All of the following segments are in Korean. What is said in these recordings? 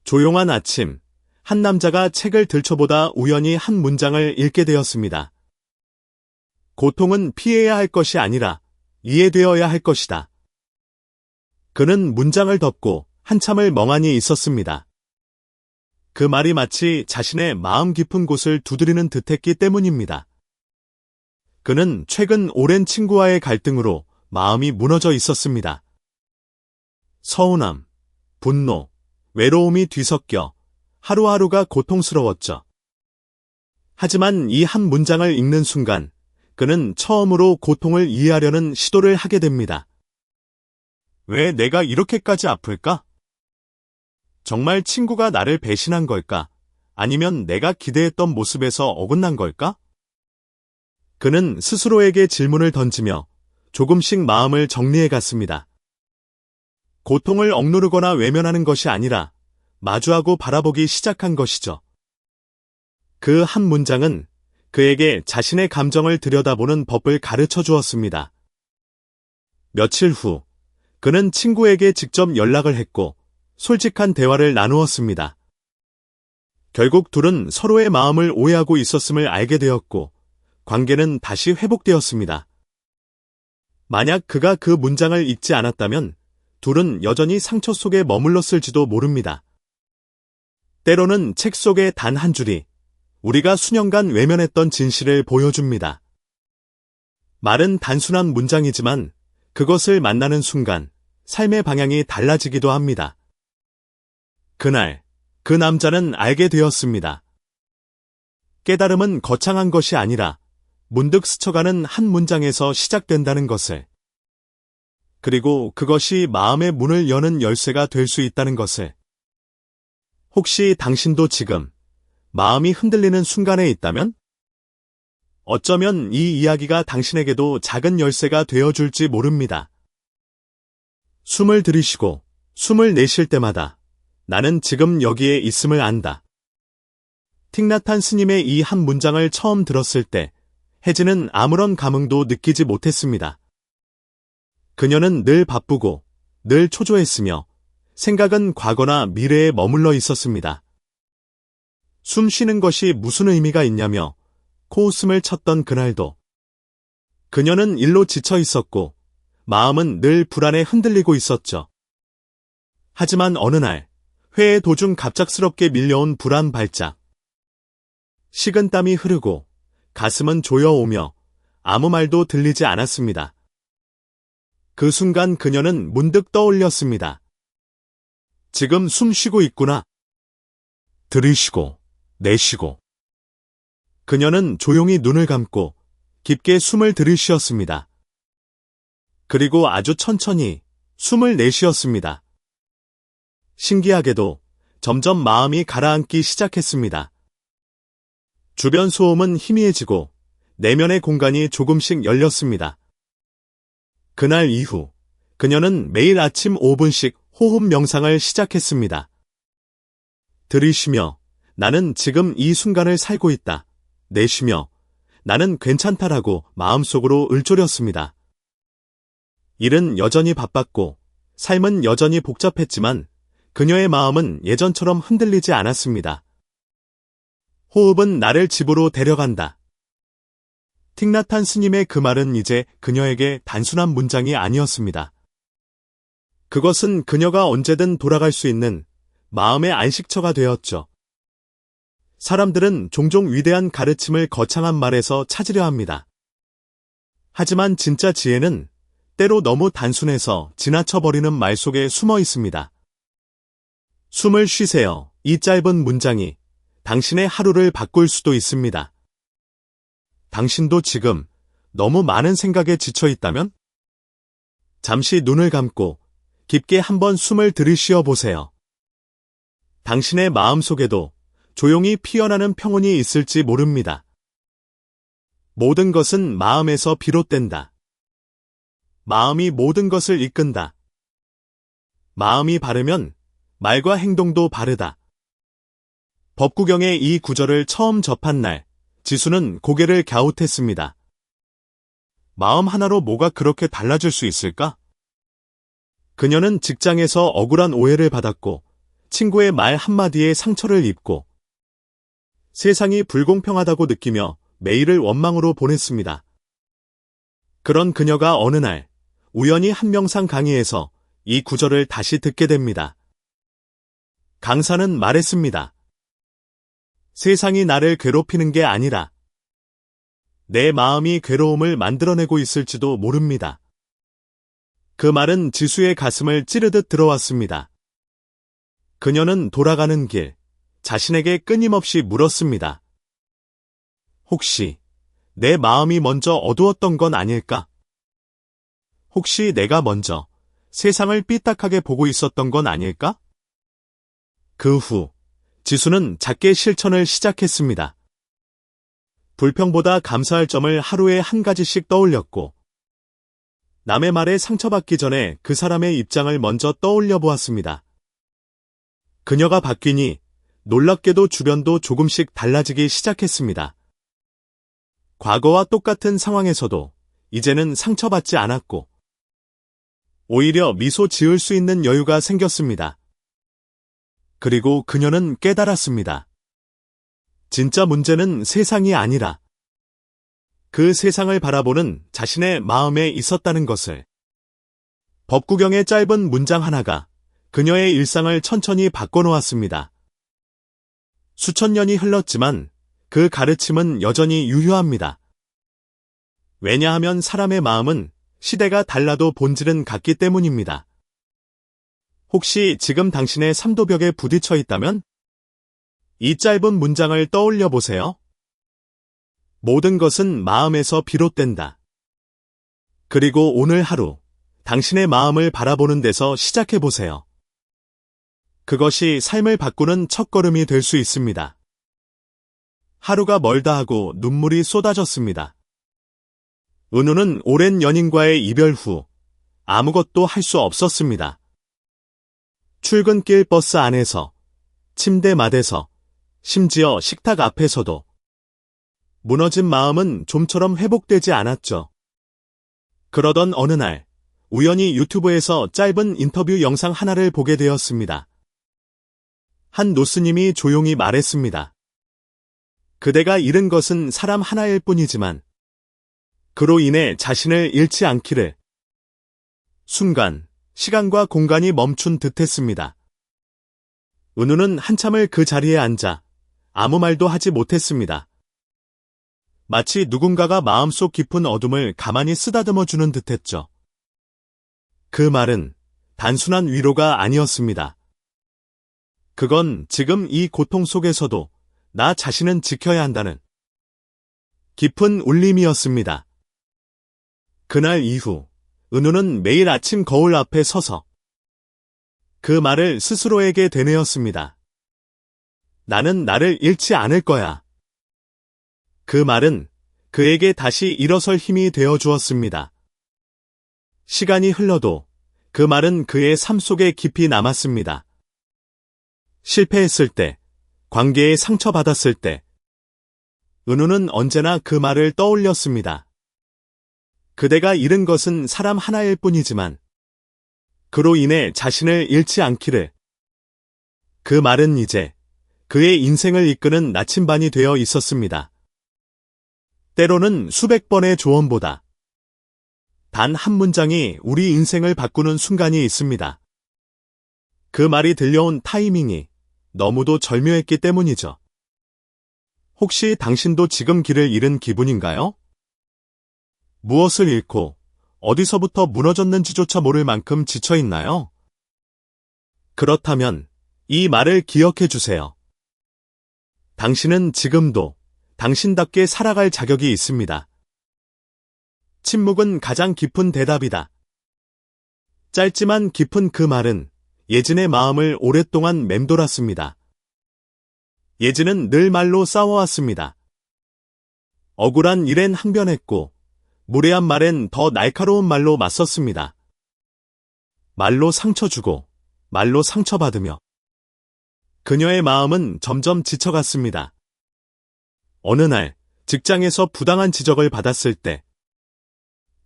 조용한 아침, 한 남자가 책을 들춰보다 우연히 한 문장을 읽게 되었습니다. 고통은 피해야 할 것이 아니라 이해되어야 할 것이다. 그는 문장을 덮고 한참을 멍하니 있었습니다. 그 말이 마치 자신의 마음 깊은 곳을 두드리는 듯했기 때문입니다. 그는 최근 오랜 친구와의 갈등으로 마음이 무너져 있었습니다. 서운함, 분노, 외로움이 뒤섞여 하루하루가 고통스러웠죠. 하지만 이 한 문장을 읽는 순간 그는 처음으로 고통을 이해하려는 시도를 하게 됩니다. 왜 내가 이렇게까지 아플까? 정말 친구가 나를 배신한 걸까? 아니면 내가 기대했던 모습에서 어긋난 걸까? 그는 스스로에게 질문을 던지며 조금씩 마음을 정리해 갔습니다. 고통을 억누르거나 외면하는 것이 아니라 마주하고 바라보기 시작한 것이죠. 그 한 문장은 그에게 자신의 감정을 들여다보는 법을 가르쳐 주었습니다. 며칠 후, 그는 친구에게 직접 연락을 했고 솔직한 대화를 나누었습니다. 결국 둘은 서로의 마음을 오해하고 있었음을 알게 되었고 관계는 다시 회복되었습니다. 만약 그가 그 문장을 읽지 않았다면 둘은 여전히 상처 속에 머물렀을지도 모릅니다. 때로는 책 속의 단 한 줄이 우리가 수년간 외면했던 진실을 보여줍니다. 말은 단순한 문장이지만 그것을 만나는 순간 삶의 방향이 달라지기도 합니다. 그날, 그 남자는 알게 되었습니다. 깨달음은 거창한 것이 아니라 문득 스쳐가는 한 문장에서 시작된다는 것을. 그리고 그것이 마음의 문을 여는 열쇠가 될 수 있다는 것을. 혹시 당신도 지금 마음이 흔들리는 순간에 있다면? 어쩌면 이 이야기가 당신에게도 작은 열쇠가 되어줄지 모릅니다. 숨을 들이쉬고 숨을 내쉴 때마다 나는 지금 여기에 있음을 안다. 틱나탄 스님의 이 한 문장을 처음 들었을 때 혜진은 아무런 감흥도 느끼지 못했습니다. 그녀는 늘 바쁘고 늘 초조했으며 생각은 과거나 미래에 머물러 있었습니다. 숨 쉬는 것이 무슨 의미가 있냐며 코웃음을 쳤던 그날도 그녀는 일로 지쳐 있었고 마음은 늘 불안에 흔들리고 있었죠. 하지만 어느 날 회의 도중 갑작스럽게 밀려온 불안 발작. 식은땀이 흐르고 가슴은 조여오며 아무 말도 들리지 않았습니다. 그 순간 그녀는 문득 떠올렸습니다. 지금 숨 쉬고 있구나. 들이쉬고 내쉬고. 그녀는 조용히 눈을 감고 깊게 숨을 들이쉬었습니다. 그리고 아주 천천히 숨을 내쉬었습니다. 신기하게도 점점 마음이 가라앉기 시작했습니다. 주변 소음은 희미해지고 내면의 공간이 조금씩 열렸습니다. 그날 이후 그녀는 매일 아침 5분씩 호흡 명상을 시작했습니다. 들이쉬며 나는 지금 이 순간을 살고 있다. 내쉬며 나는 괜찮다라고 마음속으로 읊조렸습니다. 일은 여전히 바빴고 삶은 여전히 복잡했지만 그녀의 마음은 예전처럼 흔들리지 않았습니다. 호흡은 나를 집으로 데려간다. 틱나탄 스님의 그 말은 이제 그녀에게 단순한 문장이 아니었습니다. 그것은 그녀가 언제든 돌아갈 수 있는 마음의 안식처가 되었죠. 사람들은 종종 위대한 가르침을 거창한 말에서 찾으려 합니다. 하지만 진짜 지혜는 때로 너무 단순해서 지나쳐버리는 말 속에 숨어 있습니다. 숨을 쉬세요. 이 짧은 문장이 당신의 하루를 바꿀 수도 있습니다. 당신도 지금 너무 많은 생각에 지쳐 있다면? 잠시 눈을 감고 깊게 한번 숨을 들이쉬어 보세요. 당신의 마음속에도 조용히 피어나는 평온이 있을지 모릅니다. 모든 것은 마음에서 비롯된다. 마음이 모든 것을 이끈다. 마음이 바르면 말과 행동도 바르다. 법구경의 이 구절을 처음 접한 날, 지수는 고개를 갸웃했습니다. 마음 하나로 뭐가 그렇게 달라질 수 있을까? 그녀는 직장에서 억울한 오해를 받았고 친구의 말 한마디에 상처를 입고 세상이 불공평하다고 느끼며 메일을 원망으로 보냈습니다. 그런 그녀가 어느 날 우연히 한명상 강의에서 이 구절을 다시 듣게 됩니다. 강사는 말했습니다. 세상이 나를 괴롭히는 게 아니라 내 마음이 괴로움을 만들어내고 있을지도 모릅니다. 그 말은 지수의 가슴을 찌르듯 들어왔습니다. 그녀는 돌아가는 길, 자신에게 끊임없이 물었습니다. 혹시 내 마음이 먼저 어두웠던 건 아닐까? 혹시 내가 먼저 세상을 삐딱하게 보고 있었던 건 아닐까? 그 후 지수는 작게 실천을 시작했습니다. 불평보다 감사할 점을 하루에 한 가지씩 떠올렸고 남의 말에 상처받기 전에 그 사람의 입장을 먼저 떠올려 보았습니다. 그녀가 바뀌니 놀랍게도 주변도 조금씩 달라지기 시작했습니다. 과거와 똑같은 상황에서도 이제는 상처받지 않았고 오히려 미소 지을 수 있는 여유가 생겼습니다. 그리고 그녀는 깨달았습니다. 진짜 문제는 세상이 아니라 그 세상을 바라보는 자신의 마음에 있었다는 것을. 법구경의 짧은 문장 하나가 그녀의 일상을 천천히 바꿔놓았습니다. 수천 년이 흘렀지만 그 가르침은 여전히 유효합니다. 왜냐하면 사람의 마음은 시대가 달라도 본질은 같기 때문입니다. 혹시 지금 당신의 삼도벽에 부딪혀 있다면 이 짧은 문장을 떠올려 보세요. 모든 것은 마음에서 비롯된다. 그리고 오늘 하루 당신의 마음을 바라보는 데서 시작해 보세요. 그것이 삶을 바꾸는 첫걸음이 될 수 있습니다. 하루가 멀다 하고 눈물이 쏟아졌습니다. 은우는 오랜 연인과의 이별 후 아무것도 할 수 없었습니다. 출근길 버스 안에서, 침대 맡에서, 심지어 식탁 앞에서도 무너진 마음은 좀처럼 회복되지 않았죠. 그러던 어느 날 우연히 유튜브에서 짧은 인터뷰 영상 하나를 보게 되었습니다. 한 노스님이 조용히 말했습니다. 그대가 잃은 것은 사람 하나일 뿐이지만 그로 인해 자신을 잃지 않기를. 순간 시간과 공간이 멈춘 듯했습니다. 은우는 한참을 그 자리에 앉아 아무 말도 하지 못했습니다. 마치 누군가가 마음속 깊은 어둠을 가만히 쓰다듬어 주는 듯했죠. 그 말은 단순한 위로가 아니었습니다. 그건 지금 이 고통 속에서도 나 자신은 지켜야 한다는 깊은 울림이었습니다. 그날 이후 은우는 매일 아침 거울 앞에 서서 그 말을 스스로에게 되뇌었습니다. 나는 나를 잃지 않을 거야. 그 말은 그에게 다시 일어설 힘이 되어 주었습니다. 시간이 흘러도 그 말은 그의 삶 속에 깊이 남았습니다. 실패했을 때, 관계에 상처받았을 때, 은우는 언제나 그 말을 떠올렸습니다. 그대가 잃은 것은 사람 하나일 뿐이지만 그로 인해 자신을 잃지 않기를. 그 말은 이제 그의 인생을 이끄는 나침반이 되어 있었습니다. 때로는 수백 번의 조언보다 단 한 문장이 우리 인생을 바꾸는 순간이 있습니다. 그 말이 들려온 타이밍이 너무도 절묘했기 때문이죠. 혹시 당신도 지금 길을 잃은 기분인가요? 무엇을 잃고 어디서부터 무너졌는지조차 모를 만큼 지쳐있나요? 그렇다면 이 말을 기억해 주세요. 당신은 지금도 당신답게 살아갈 자격이 있습니다. 침묵은 가장 깊은 대답이다. 짧지만 깊은 그 말은 예진의 마음을 오랫동안 맴돌았습니다. 예진은 늘 말로 싸워왔습니다. 억울한 일엔 항변했고 무례한 말엔 더 날카로운 말로 맞섰습니다. 말로 상처 주고 말로 상처받으며 그녀의 마음은 점점 지쳐갔습니다. 어느 날 직장에서 부당한 지적을 받았을 때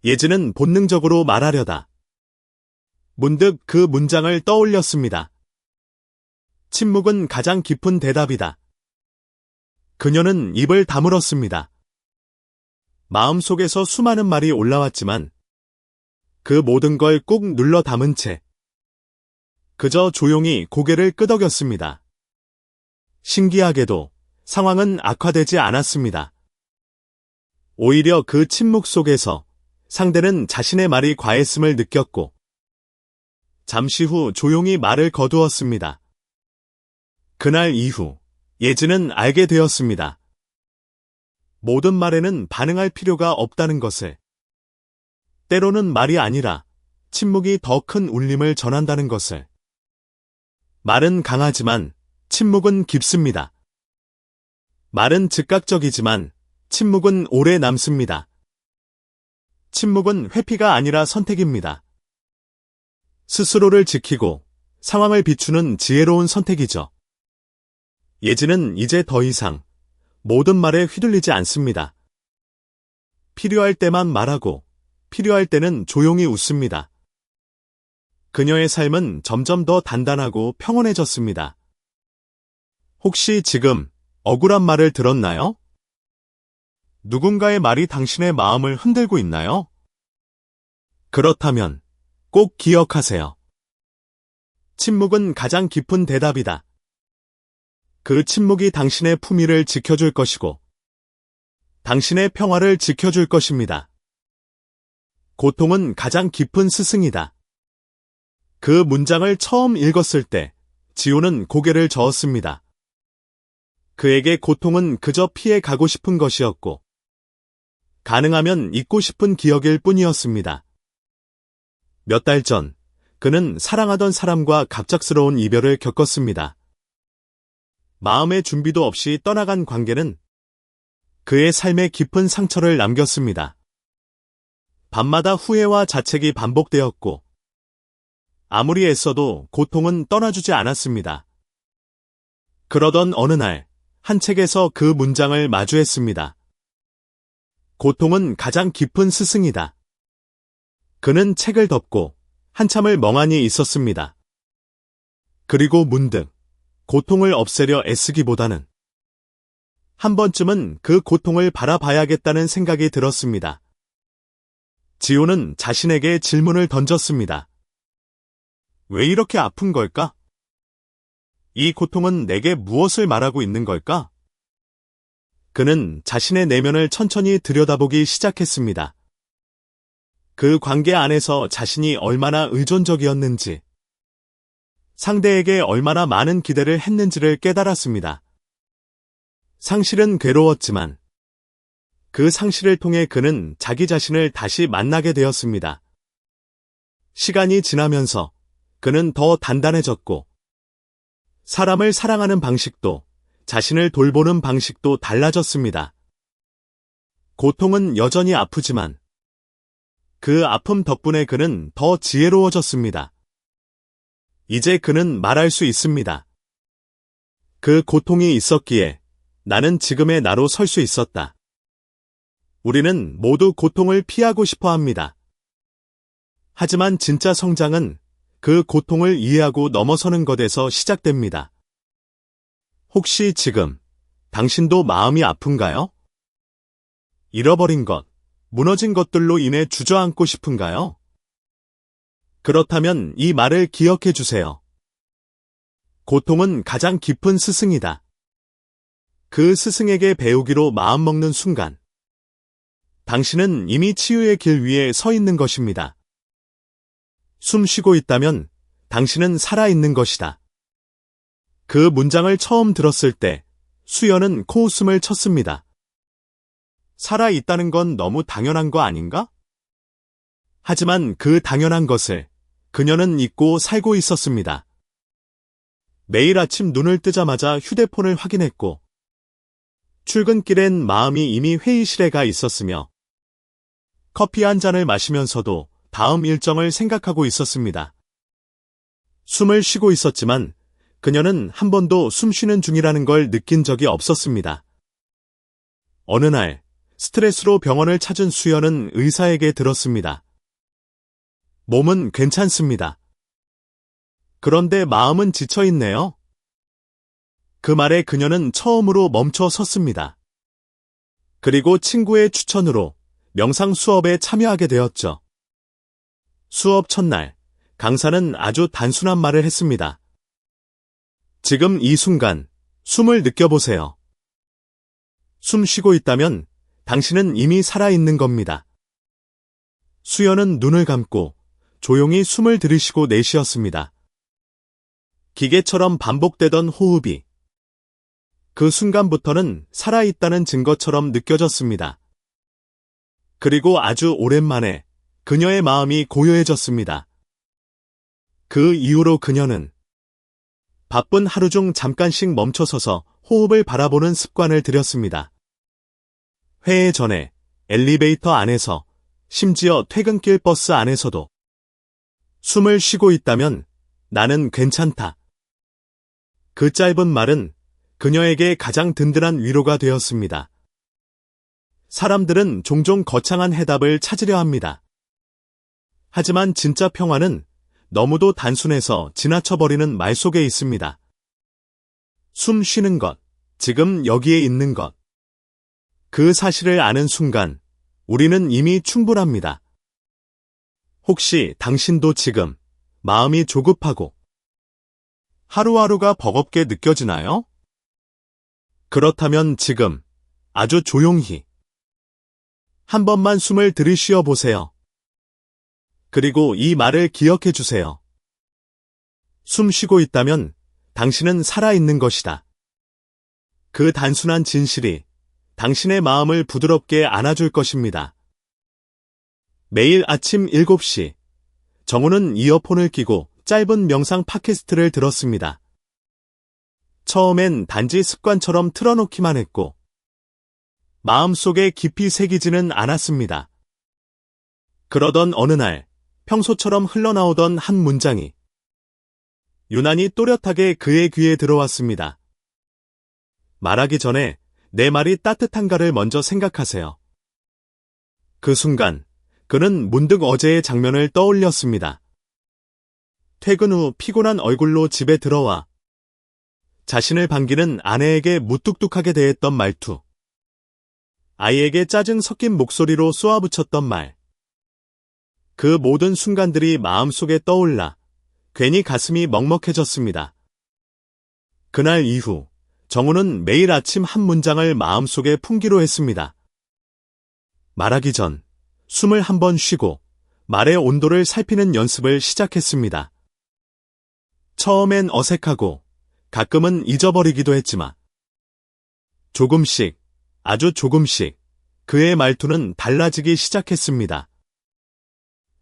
예진은 본능적으로 말하려다 문득 그 문장을 떠올렸습니다. 침묵은 가장 깊은 대답이다. 그녀는 입을 다물었습니다. 마음속에서 수많은 말이 올라왔지만 그 모든 걸 꾹 눌러 담은 채 그저 조용히 고개를 끄덕였습니다. 신기하게도 상황은 악화되지 않았습니다. 오히려 그 침묵 속에서 상대는 자신의 말이 과했음을 느꼈고 잠시 후 조용히 말을 거두었습니다. 그날 이후 예지는 알게 되었습니다. 모든 말에는 반응할 필요가 없다는 것을. 때로는 말이 아니라 침묵이 더 큰 울림을 전한다는 것을. 말은 강하지만 침묵은 깊습니다. 말은 즉각적이지만 침묵은 오래 남습니다. 침묵은 회피가 아니라 선택입니다. 스스로를 지키고 상황을 비추는 지혜로운 선택이죠. 예지는 이제 더 이상 모든 말에 휘둘리지 않습니다. 필요할 때만 말하고 필요할 때는 조용히 웃습니다. 그녀의 삶은 점점 더 단단하고 평온해졌습니다. 혹시 지금 억울한 말을 들었나요? 누군가의 말이 당신의 마음을 흔들고 있나요? 그렇다면 꼭 기억하세요. 침묵은 가장 깊은 대답이다. 그 침묵이 당신의 품위를 지켜줄 것이고 당신의 평화를 지켜줄 것입니다. 고통은 가장 깊은 스승이다. 그 문장을 처음 읽었을 때 지호는 고개를 저었습니다. 그에게 고통은 그저 피해 가고 싶은 것이었고 가능하면 잊고 싶은 기억일 뿐이었습니다. 몇 달 전 그는 사랑하던 사람과 갑작스러운 이별을 겪었습니다. 마음의 준비도 없이 떠나간 관계는 그의 삶에 깊은 상처를 남겼습니다. 밤마다 후회와 자책이 반복되었고 아무리 애써도 고통은 떠나주지 않았습니다. 그러던 어느 날 한 책에서 그 문장을 마주했습니다. 고통은 가장 깊은 스승이다. 그는 책을 덮고 한참을 멍하니 있었습니다. 그리고 문득 고통을 없애려 애쓰기보다는 한 번쯤은 그 고통을 바라봐야겠다는 생각이 들었습니다. 지호는 자신에게 질문을 던졌습니다. 왜 이렇게 아픈 걸까? 이 고통은 내게 무엇을 말하고 있는 걸까? 그는 자신의 내면을 천천히 들여다보기 시작했습니다. 그 관계 안에서 자신이 얼마나 의존적이었는지, 상대에게 얼마나 많은 기대를 했는지를 깨달았습니다. 상실은 괴로웠지만 그 상실을 통해 그는 자기 자신을 다시 만나게 되었습니다. 시간이 지나면서 그는 더 단단해졌고 사람을 사랑하는 방식도 자신을 돌보는 방식도 달라졌습니다. 고통은 여전히 아프지만 그 아픔 덕분에 그는 더 지혜로워졌습니다. 이제 그는 말할 수 있습니다. 그 고통이 있었기에 나는 지금의 나로 설 수 있었다. 우리는 모두 고통을 피하고 싶어 합니다. 하지만 진짜 성장은 그 고통을 이해하고 넘어서는 것에서 시작됩니다. 혹시 지금 당신도 마음이 아픈가요? 잃어버린 것, 무너진 것들로 인해 주저앉고 싶은가요? 그렇다면 이 말을 기억해 주세요. 고통은 가장 깊은 스승이다. 그 스승에게 배우기로 마음먹는 순간, 당신은 이미 치유의 길 위에 서 있는 것입니다. 숨 쉬고 있다면 당신은 살아있는 것이다. 그 문장을 처음 들었을 때 수연은 코웃음을 쳤습니다. 살아있다는 건 너무 당연한 거 아닌가? 하지만 그 당연한 것을 그녀는 잊고 살고 있었습니다. 매일 아침 눈을 뜨자마자 휴대폰을 확인했고 출근길엔 마음이 이미 회의실에 가 있었으며 커피 한 잔을 마시면서도 다음 일정을 생각하고 있었습니다. 숨을 쉬고 있었지만 그녀는 한 번도 숨 쉬는 중이라는 걸 느낀 적이 없었습니다. 어느 날 스트레스로 병원을 찾은 수연은 의사에게 들었습니다. 몸은 괜찮습니다. 그런데 마음은 지쳐있네요. 그 말에 그녀는 처음으로 멈춰 섰습니다. 그리고 친구의 추천으로 명상 수업에 참여하게 되었죠. 수업 첫날, 강사는 아주 단순한 말을 했습니다. 지금 이 순간, 숨을 느껴보세요. 숨 쉬고 있다면 당신은 이미 살아있는 겁니다. 수연은 눈을 감고 조용히 숨을 들이쉬고 내쉬었습니다. 기계처럼 반복되던 호흡이 그 순간부터는 살아있다는 증거처럼 느껴졌습니다. 그리고 아주 오랜만에 그녀의 마음이 고요해졌습니다. 그 이후로 그녀는 바쁜 하루 중 잠깐씩 멈춰서서 호흡을 바라보는 습관을 들였습니다. 회의 전에, 엘리베이터 안에서, 심지어 퇴근길 버스 안에서도 숨을 쉬고 있다면 나는 괜찮다. 그 짧은 말은 그녀에게 가장 든든한 위로가 되었습니다. 사람들은 종종 거창한 해답을 찾으려 합니다. 하지만 진짜 평화는 너무도 단순해서 지나쳐버리는 말 속에 있습니다. 숨 쉬는 것, 지금 여기에 있는 것. 그 사실을 아는 순간 우리는 이미 충분합니다. 혹시 당신도 지금 마음이 조급하고 하루하루가 버겁게 느껴지나요? 그렇다면 지금 아주 조용히 한 번만 숨을 들이쉬어 보세요. 그리고 이 말을 기억해 주세요. 숨 쉬고 있다면 당신은 살아있는 것이다. 그 단순한 진실이 당신의 마음을 부드럽게 안아줄 것입니다. 매일 아침 7시, 정우는 이어폰을 끼고 짧은 명상 팟캐스트를 들었습니다. 처음엔 단지 습관처럼 틀어놓기만 했고, 마음속에 깊이 새기지는 않았습니다. 그러던 어느 날, 평소처럼 흘러나오던 한 문장이 유난히 또렷하게 그의 귀에 들어왔습니다. 말하기 전에 내 말이 따뜻한가를 먼저 생각하세요. 그 순간 그는 문득 어제의 장면을 떠올렸습니다. 퇴근 후 피곤한 얼굴로 집에 들어와 자신을 반기는 아내에게 무뚝뚝하게 대했던 말투. 아이에게 짜증 섞인 목소리로 쏘아붙였던 말. 그 모든 순간들이 마음속에 떠올라 괜히 가슴이 먹먹해졌습니다. 그날 이후 정우는 매일 아침 한 문장을 마음속에 품기로 했습니다. 말하기 전 숨을 한번 쉬고 말의 온도를 살피는 연습을 시작했습니다. 처음엔 어색하고 가끔은 잊어버리기도 했지만 조금씩, 아주 조금씩 그의 말투는 달라지기 시작했습니다.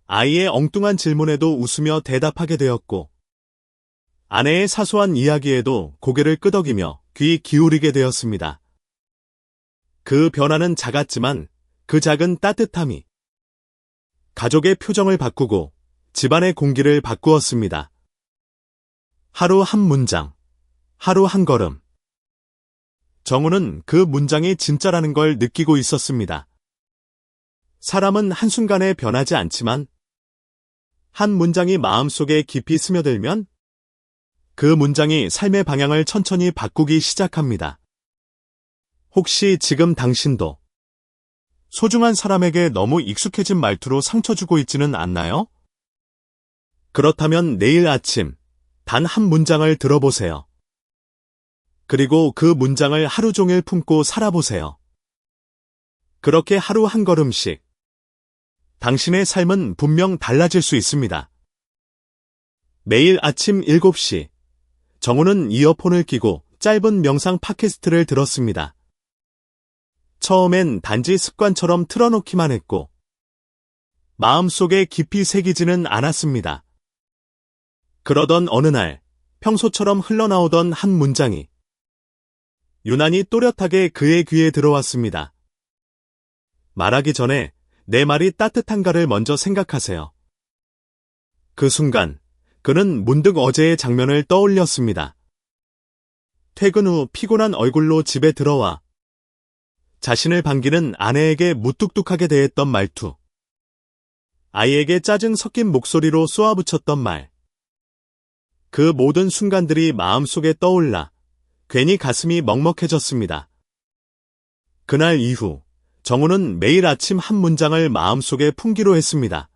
아이의 엉뚱한 질문에도 웃으며 대답하게 되었고 아내의 사소한 이야기에도 고개를 끄덕이며 귀 기울이게 되었습니다. 그 변화는 작았지만 그 작은 따뜻함이 가족의 표정을 바꾸고 집안의 공기를 바꾸었습니다. 하루 한 문장, 하루 한 걸음. 정우는 그 문장이 진짜라는 걸 느끼고 있었습니다. 사람은 한순간에 변하지 않지만 한 문장이 마음속에 깊이 스며들면 그 문장이 삶의 방향을 천천히 바꾸기 시작합니다. 혹시 지금 당신도 소중한 사람에게 너무 익숙해진 말투로 상처 주고 있지는 않나요? 그렇다면 내일 아침 단 한 문장을 들어보세요. 그리고 그 문장을 하루 종일 품고 살아보세요. 그렇게 하루 한 걸음씩 당신의 삶은 분명 달라질 수 있습니다. 매일 아침 7시, 정우는 이어폰을 끼고 짧은 명상 팟캐스트를 들었습니다. 처음엔 단지 습관처럼 틀어놓기만 했고, 마음속에 깊이 새기지는 않았습니다. 그러던 어느 날, 평소처럼 흘러나오던 한 문장이 유난히 또렷하게 그의 귀에 들어왔습니다. 말하기 전에 내 말이 따뜻한가를 먼저 생각하세요. 그 순간 그는 문득 어제의 장면을 떠올렸습니다. 퇴근 후 피곤한 얼굴로 집에 들어와 자신을 반기는 아내에게 무뚝뚝하게 대했던 말투. 아이에게 짜증 섞인 목소리로 쏘아붙였던 말. 그 모든 순간들이 마음속에 떠올라 괜히 가슴이 먹먹해졌습니다. 그날 이후 정우는 매일 아침 한 문장을 마음속에 품기로 했습니다.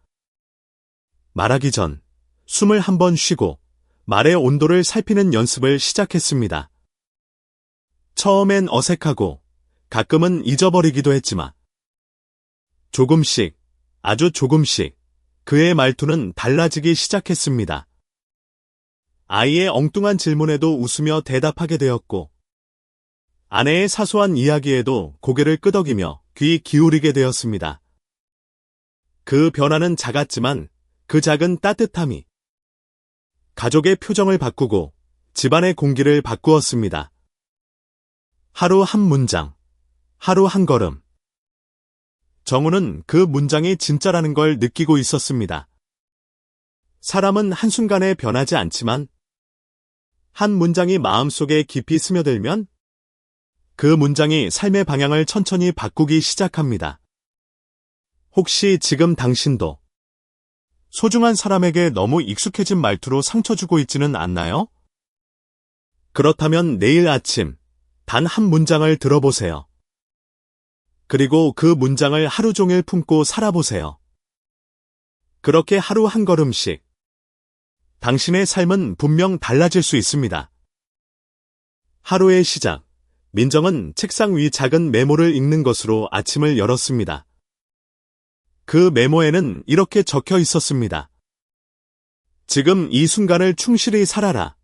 말하기 전 숨을 한번 쉬고 말의 온도를 살피는 연습을 시작했습니다. 처음엔 어색하고 가끔은 잊어버리기도 했지만 조금씩, 아주 조금씩 그의 말투는 달라지기 시작했습니다. 아이의 엉뚱한 질문에도 웃으며 대답하게 되었고 아내의 사소한 이야기에도 고개를 끄덕이며 귀 기울이게 되었습니다. 그 변화는 작았지만 그 작은 따뜻함이 가족의 표정을 바꾸고 집안의 공기를 바꾸었습니다. 하루 한 문장, 하루 한 걸음. 정우는 그 문장이 진짜라는 걸 느끼고 있었습니다. 사람은 한순간에 변하지 않지만 한 문장이 마음속에 깊이 스며들면 그 문장이 삶의 방향을 천천히 바꾸기 시작합니다. 혹시 지금 당신도 소중한 사람에게 너무 익숙해진 말투로 상처 주고 있지는 않나요? 그렇다면 내일 아침 단 한 문장을 들어보세요. 그리고 그 문장을 하루 종일 품고 살아보세요. 그렇게 하루 한 걸음씩 당신의 삶은 분명 달라질 수 있습니다. 하루의 시작, 민정은 책상 위 작은 메모를 읽는 것으로 아침을 열었습니다. 그 메모에는 이렇게 적혀 있었습니다. 지금 이 순간을 충실히 살아라.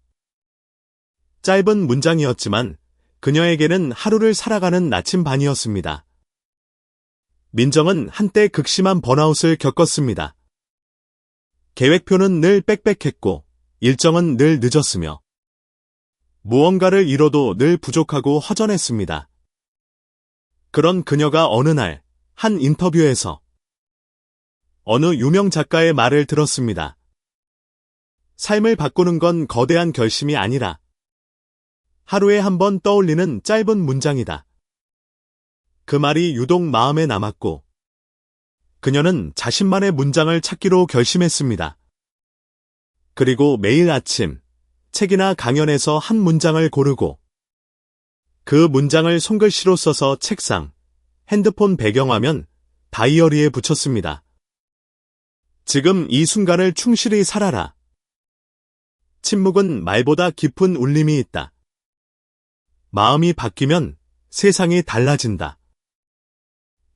짧은 문장이었지만 그녀에게는 하루를 살아가는 나침반이었습니다. 민정은 한때 극심한 번아웃을 겪었습니다. 계획표는 늘 빽빽했고 일정은 늘 늦었으며 무언가를 이뤄도 늘 부족하고 허전했습니다. 그런 그녀가 어느 날 한 인터뷰에서 어느 유명 작가의 말을 들었습니다. 삶을 바꾸는 건 거대한 결심이 아니라 하루에 한 번 떠올리는 짧은 문장이다. 그 말이 유독 마음에 남았고 그녀는 자신만의 문장을 찾기로 결심했습니다. 그리고 매일 아침 책이나 강연에서 한 문장을 고르고 그 문장을 손글씨로 써서 책상, 핸드폰 배경화면, 다이어리에 붙였습니다. 지금 이 순간을 충실히 살아라. 침묵은 말보다 깊은 울림이 있다. 마음이 바뀌면 세상이 달라진다.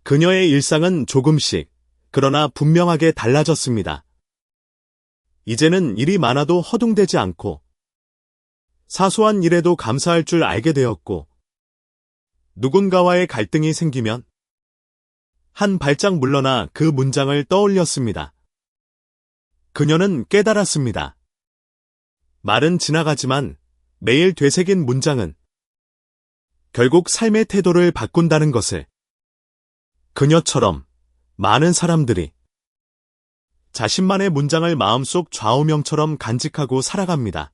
그녀의 일상은 조금씩, 그러나 분명하게 달라졌습니다. 이제는 일이 많아도 허둥대지 않고 사소한 일에도 감사할 줄 알게 되었고 누군가와의 갈등이 생기면 한 발짝 물러나 그 문장을 떠올렸습니다. 그녀는 깨달았습니다. 말은 지나가지만 매일 되새긴 문장은 결국 삶의 태도를 바꾼다는 것을. 그녀처럼 많은 사람들이 자신만의 문장을 마음속 좌우명처럼 간직하고 살아갑니다.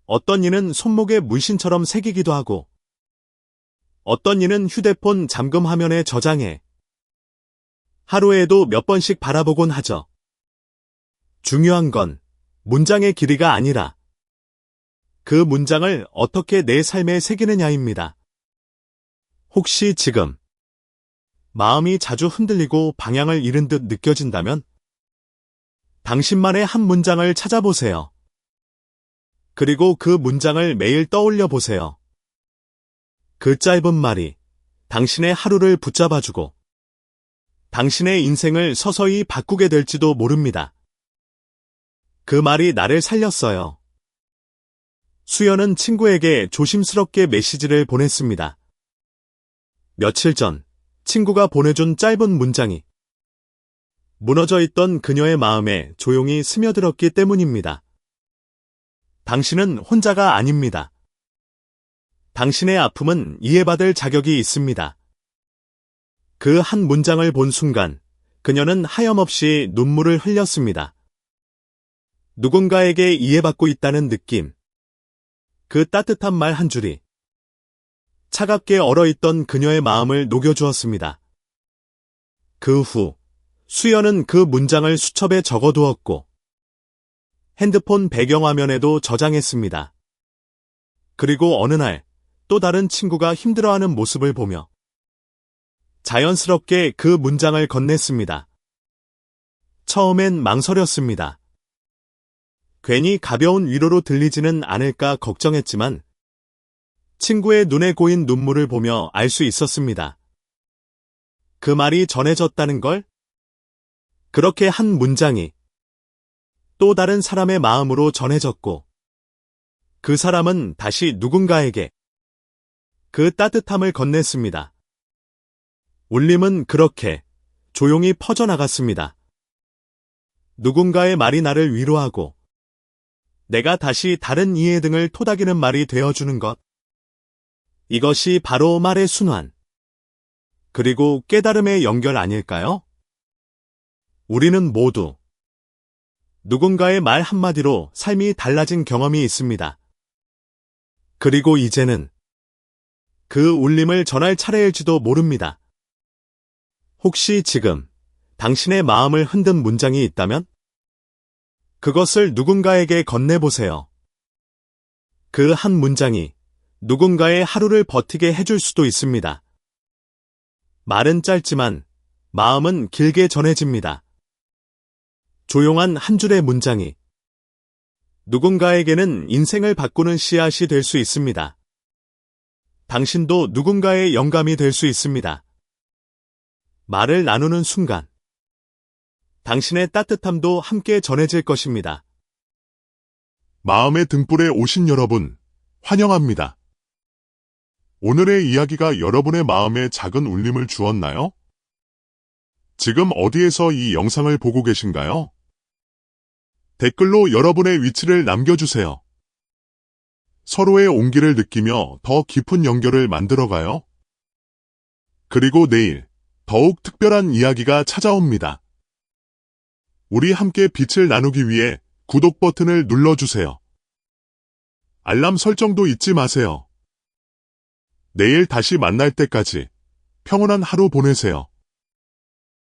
어떤 이는 손목에 물신처럼 새기기도 하고 어떤 이는 휴대폰 잠금 화면에 저장해 하루에도 몇 번씩 바라보곤 하죠. 중요한 건 문장의 길이가 아니라 그 문장을 어떻게 내 삶에 새기느냐입니다. 혹시 지금 마음이 자주 흔들리고 방향을 잃은 듯 느껴진다면 당신만의 한 문장을 찾아보세요. 그리고 그 문장을 매일 떠올려 보세요. 그 짧은 말이 당신의 하루를 붙잡아주고 당신의 인생을 서서히 바꾸게 될지도 모릅니다. 그 말이 나를 살렸어요. 수연은 친구에게 조심스럽게 메시지를 보냈습니다. 며칠 전 친구가 보내준 짧은 문장이 무너져 있던 그녀의 마음에 조용히 스며들었기 때문입니다. 당신은 혼자가 아닙니다. 당신의 아픔은 이해받을 자격이 있습니다. 그 한 문장을 본 순간 그녀는 하염없이 눈물을 흘렸습니다. 누군가에게 이해받고 있다는 느낌. 그 따뜻한 말 한 줄이 차갑게 얼어있던 그녀의 마음을 녹여주었습니다. 그 후 수연은 그 문장을 수첩에 적어두었고 핸드폰 배경화면에도 저장했습니다. 그리고 어느 날 또 다른 친구가 힘들어하는 모습을 보며 자연스럽게 그 문장을 건넸습니다. 처음엔 망설였습니다. 괜히 가벼운 위로로 들리지는 않을까 걱정했지만 친구의 눈에 고인 눈물을 보며 알 수 있었습니다. 그 말이 전해졌다는 걸? 그렇게 한 문장이 또 다른 사람의 마음으로 전해졌고 그 사람은 다시 누군가에게 그 따뜻함을 건넸습니다. 울림은 그렇게 조용히 퍼져나갔습니다. 누군가의 말이 나를 위로하고 내가 다시 다른 이해 등을 토닥이는 말이 되어주는 것. 이것이 바로 말의 순환, 그리고 깨달음의 연결 아닐까요? 우리는 모두 누군가의 말 한마디로 삶이 달라진 경험이 있습니다. 그리고 이제는 그 울림을 전할 차례일지도 모릅니다. 혹시 지금 당신의 마음을 흔든 문장이 있다면 그것을 누군가에게 건네보세요. 그 한 문장이 누군가의 하루를 버티게 해줄 수도 있습니다. 말은 짧지만 마음은 길게 전해집니다. 조용한 한 줄의 문장이 누군가에게는 인생을 바꾸는 씨앗이 될 수 있습니다. 당신도 누군가의 영감이 될 수 있습니다. 말을 나누는 순간 당신의 따뜻함도 함께 전해질 것입니다. 마음의 등불에 오신 여러분, 환영합니다. 오늘의 이야기가 여러분의 마음에 작은 울림을 주었나요? 지금 어디에서 이 영상을 보고 계신가요? 댓글로 여러분의 위치를 남겨주세요. 서로의 온기를 느끼며 더 깊은 연결을 만들어가요. 그리고 내일 더욱 특별한 이야기가 찾아옵니다. 우리 함께 빛을 나누기 위해 구독 버튼을 눌러주세요. 알람 설정도 잊지 마세요. 내일 다시 만날 때까지 평온한 하루 보내세요.